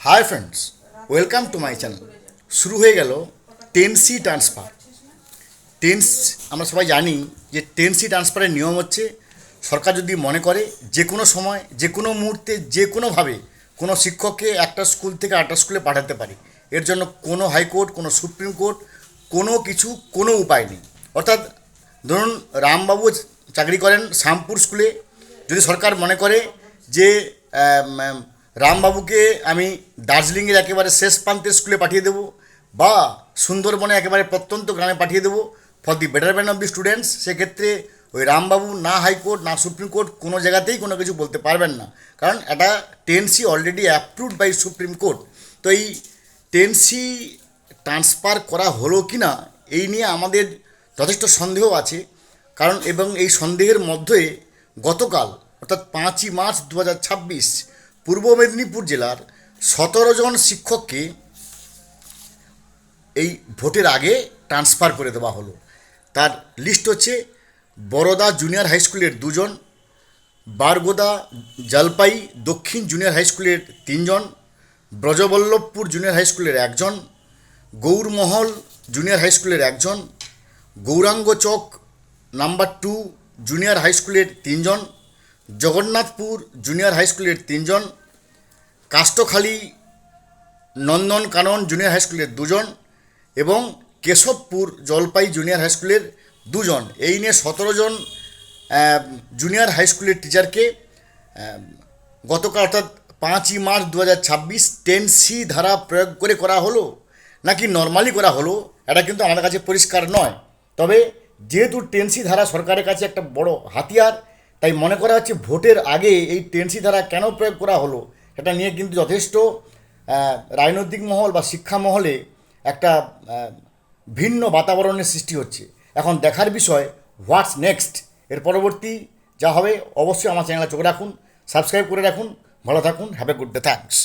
Hi friends, welcome to my channel. শুরু হয়ে গেল 10C ট্রান্সফার। টেন্স আমরা সবাই জানি যে 10C ট্রান্সফারের নিয়ম হচ্ছে, সরকার যদি মনে করে যে কোনো সময় যে কোনো মুহূর্তে যে কোনোভাবে কোনো শিক্ষককে একটা স্কুল থেকে আরেকটা স্কুলে পাঠাতে পারে। এর জন্য কোনো হাইকোর্ট, কোনো সুপ্রিম কোর্ট, কোনো কিছু, কোনো উপায় নেই। অর্থাৎ ধরুন রামবাবু চাকরি করেন শ্যামপুর স্কুলে, যদি সরকার মনে করে যে রামবাবুকে আমি দার্জিলিংয়ের একেবারে শেষ প্রান্তের স্কুলে পাঠিয়ে দেবো বা সুন্দরবনে একেবারে প্রত্যন্ত গ্রামে পাঠিয়ে দেবো for the betterment of the students, সেক্ষেত্রে ওই রামবাবু না হাইকোর্ট না সুপ্রিম কোর্ট কোনো জায়গাতেই কোনো কিছু বলতে পারবেন না, কারণ এটা 10C already approved by supreme court. তো এই 10C ট্রান্সফার করা হলো কি না এই নিয়ে আমাদের যথেষ্ট সন্দেহ আছে। কারণ এবং এই সন্দেহের মধ্যে গতকাল অর্থাৎ 5ই মার্চ 2026 পূর্ব মেদিনীপুর জেলার 17 জন শিক্ষককে এই ভোটের আগে ট্রান্সফার করে দেওয়া হলো। তার লিস্ট হচ্ছে বরোদা জুনিয়র হাই স্কুলের 2 জন, বারগোদা জলপাই দক্ষিণ জুনিয়র হাই স্কুলের 3 জন, ব্রজবল্লভপুর জুনিয়র হাই স্কুলের 1 জন, গৌরমহল জুনিয়র হাই স্কুলের 1 জন, গৌরাঙ্গ চক নাম্বার 2 জুনিয়র হাই স্কুলের 3 জন, জগন্নাথপুর জুনিয়র হাই স্কুলের 3 জন, কাষ্টখালী নন্দন কানন জুনিয়র হাই স্কুলের 2 জন এবং কেশবপুর জলপাই জুনিয়র হাই স্কুলের 2 জন। এই নিয়ে 17 জন জুনিয়র হাই স্কুলের টিচারকে গতকাল অর্থাৎ 5ই মার্চ 2026 10C ধারা প্রয়োগ করে করা হলো নাকি নর্মালি করা হলো, এটা কিন্তু আমাদের কাছে পরিষ্কার নয়। তবে যেহেতু 10C ধারা সরকারের কাছে একটা বড় হাতিয়ার, তাই মনে করা হচ্ছে ভোটের আগে এই 10C ধারা কেন প্রয়োগ করা হলো এটা নিয়ে কিন্তু যথেষ্ট রাজনৈতিক মহল বা শিক্ষা মহলে একটা ভিন্ন বাতাবরণের সৃষ্টি হচ্ছে। এখন দেখার বিষয় হোয়াটস নেক্সট, এর পরবর্তী যা হবে অবশ্যই আমার চ্যানেলে চোখ রাখুন, সাবস্ক্রাইব করে রাখুন। ভালো থাকুন, have a good day, thanks.